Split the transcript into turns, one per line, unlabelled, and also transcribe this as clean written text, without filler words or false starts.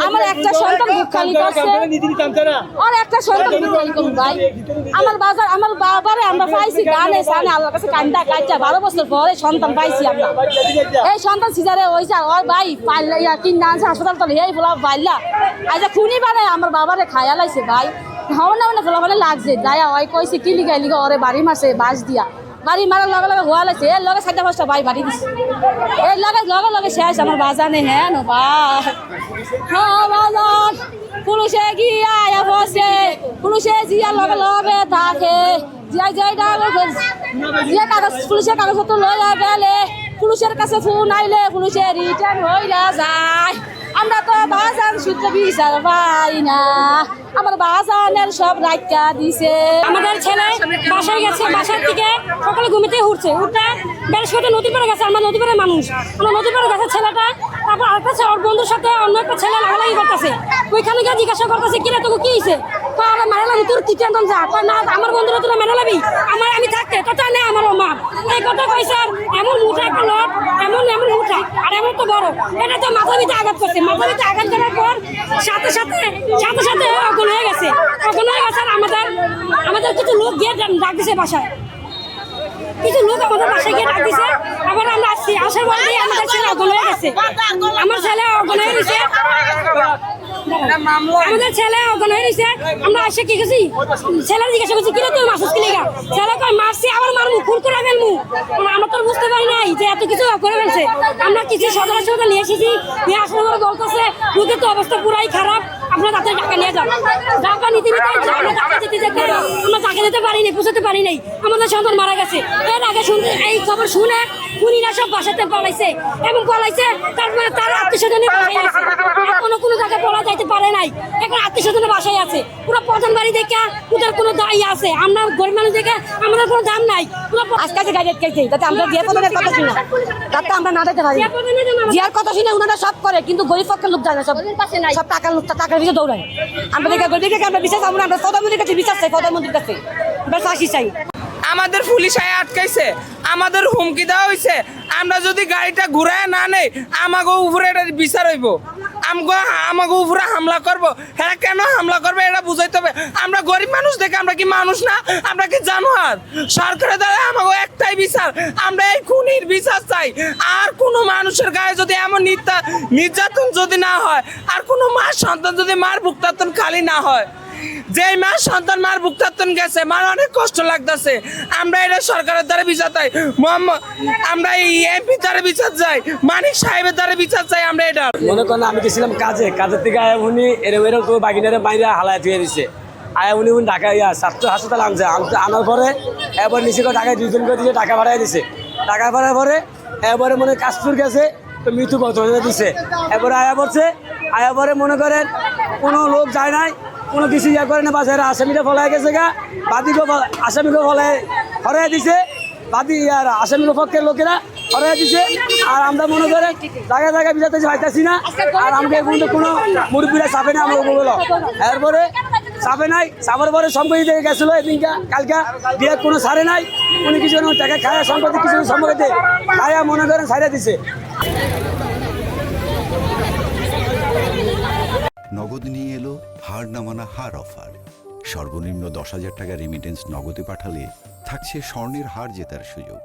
আমার একটা সন্তান খালি করছে আর একটা সন্তান ভাই আমার বাজার আমার বাবারে আমরা পাইছি গানে সানে আল্লাহর কাছে কান্দা কাচ্চা 12 বছর পরে সন্তান পাইছি আমরা। এই সন্তান সিজারে হইছে ওর ভাই পাইলা ইয়া কিনা আছে হাসপাতাল তো এই বলা পাইলা আজ খুনি বারে আমার বাবারে খায়া লাইছে ভাই হাওয়া না বলা বলে লাগছে যায়া ওই কইছে কি লিগাই লিগা ওরে বাড়ি মারছে বাস দিয়া বাড়ি মারার লগে লগে হওয়া লাগছে এর লগে 4-5টা ভাই বাড়ি দিছে এর লগে লগে লগে শেষ আমার বাজানে হ্যাঁ নো ভাই হ্যাঁ বাজান পুলিশে গিয়া আয়া বসে পুলিশে জিয়া লগে লগে থাকে জিয়া যাই জিয়া কাগজ পুলিশের কাগজপত্র লইয়া গেলে পুলিশের কাছে ফোন আইলে পুলিশে রিটার্ন হইয়া যায় আমরা তো বাজান সূত্র বিচার পাই না আমার বাজানের সব রাইকা দিছে।
আমাদের ছেলে বাসায় গেছে বাসার থেকে সকালে ঘুমিতে উঠছে উঠে বেশ করে নদী পাড়ে গেছে আমরা নদী পাড়ের মানুষ আমরা নদী পাড়ে গেছে ছেলেটা তারপর আরেকটা ওর বন্ধুর সাথে অন্য একটা ছেলে লাগালাগি করতেছে ওইখানে গিয়ে জিজ্ঞাসা করতেছে কিরে তোকে কি হয়েছে আর মারালাম তোর কি টেনশন যা না আমার বন্ধুরা তোরা মেরালাবি আমার আমি থাকতে কথা নেই আমার মা এই কথা কইছে আর এমন মুঠা একটা লোক এমন এমন মুঠা আর এমন তো বড় এটা তো মাথা ভিতরে আঘাত করছে মাথা ভিতরে আঘাত করার পর সাথে সাথে অজ্ঞান হয়ে গেছে আর আমাদের কিছু লোক গিয়ে ডাক দিছে বাসায় কিছু লোক আমাদের বাসায় গিয়ে ডাক দিছে আবার আমরা আসছি আসার পরে আমাদের ছেলে অজ্ঞান হয়ে গেছে আমার ছেলে অজ্ঞান হয়ে গেছে আমাদের ছেলে অজ্ঞান হয়ে গেছে আমরা এসে কি গেছি ছেলের জিজ্ঞাসা করছি কিরে তুই মাসুস কি লেগা ছেলে কয় মারছি আবার মারমু খুন করে ফেলমু আমরা তো বুঝতে পারি নাই যে এত কিছু করে ফেলছে আমরা কিছু সদর হাসপাতাল নিয়ে এসেছি নিয়ে আসার পরে বলতেছে রোগীর তো অবস্থা পুরাই খারাপ আপনার তাতে টাকা নিয়ে যান টাকা নিতে আমরা টাকা যেতে আমরা টাকা দিতে পারি নাই পৌঁছাতে পারি নাই আমাদের সন্তান মারা গেছে এর আগে শুনতে এই খবর শুনে খুনিরা সব বাসাতে পলাইছে এবং পলাইছে তারপরে তার আত্মীয়স্বজনের বাসায় আছে কোনো জায়গায় পলা যাইতে পারে নাই এখন আত্মীয়স্বজনের বাসায় আছে পুরো প্রধান বাড়ি দেখে ওদের কোনো দায়ী আছে আমরা গরিব মানুষ দেখে আমাদের কোনো দাম নাই
আজকে গাড়ি আটকাইছে যাতে আমরা যে পদের কথা শুনি যাতে আমরা না যেতে পারি জিয়ার কথা শুনে ওনারা সব করে কিন্তু গরিব পক্ষের লোক যায় না সব টাকার লোক টাকার ভিতরে দৌড়ায় আমরা দেখে গরিব দেখে আমরা বিশ্বাস আমরা প্রধানমন্ত্রীর কাছে বিশ্বাস চাই প্রধানমন্ত্রীর কাছে আমরা ফাঁসি চাই
আমাদের পুলিশ আটকাইছে আমাদের হুমকি দেওয়া হয়েছে আমরা যদি গাড়িটা ঘুরায় না নেই আমাকে উপরে এটা বিচার হইব আমাকে উপরে হামলা করব হ্যাঁ কেন হামলা করবে এটা বুঝাইতে হবে আমরা গরিব মানুষ দেখে আমরা কি মানুষ না আমরা কি জানোয়ার সরকারের দ্বারা আমাকে একটাই বিচার আমরা এই খুনির বিচার চাই আর কোনো মানুষের গায়ে যদি এমন নির্যাতন যদি না হয় আর কোনো মার সন্তান যদি মার ভুক্তাতন খালি না হয় যেই মা সন্তান মার ভুক্তাতন গেছে মার অনেক কষ্ট লাগতেছে আমরা এটা সরকারের দ্বারা বিচার চাই আমরা এই এমপি দ্বারা বিচার চাই মানিক সাহেবের দ্বারা বিচার চাই আমরা এটা
মনে করেন আমি গেছিলাম কাজের থেকে আয়া উনি এরকম তো বাগিনারে বাইরে হালায় ধুয়ে দিছে আয়া উনি ঢাকা ছাত্র হাসপাতাল আনার পরে এবার নিচে ঢাকায় 2 জন করে দিয়েছে টাকা ভাড়ায় দিছে টাকা ভাড়ার পরে এবারে মনে কাশপুর গেছে তো মৃত্যু কত দিছে এবারে আয়া পড়ছে আয়া পরে মনে করেন কোনো লোক যায় নাই কোনো কিছু ইয়া করে না বাজারে আসামিটা ফলাই গেছে গা বাদীকে আসামিকে ফলাই হরাই দিছে বাদী আর আসামির পক্ষের লোকেরা হরাই দিছে আর আমরা মনে করেন জায়গায় জায়গায় বিচারতে পাইতেছি না আর আমাকে কোনো মুরব্বীরা চাপে না আমরা বললো এরপরে চাপে নাই চাপার পরে সম্পত্তি থেকে গেছিলো এদিনকা কালকা দিয়ে কোনো ছাড়ে নাই উনি কিছু টাকা খায়া সম্পত্তি কিছু সম্পত্তি খায়া মনে করেন ছাড়িয়ে দিছে।
নগদ নিয়ে এলো হার না মানা হার অফার। সর্বনিম্ন 10,000 টাকা রেমিটেন্স নগদে পাঠালে থাকছে স্বর্ণের হার জেতার সুযোগ।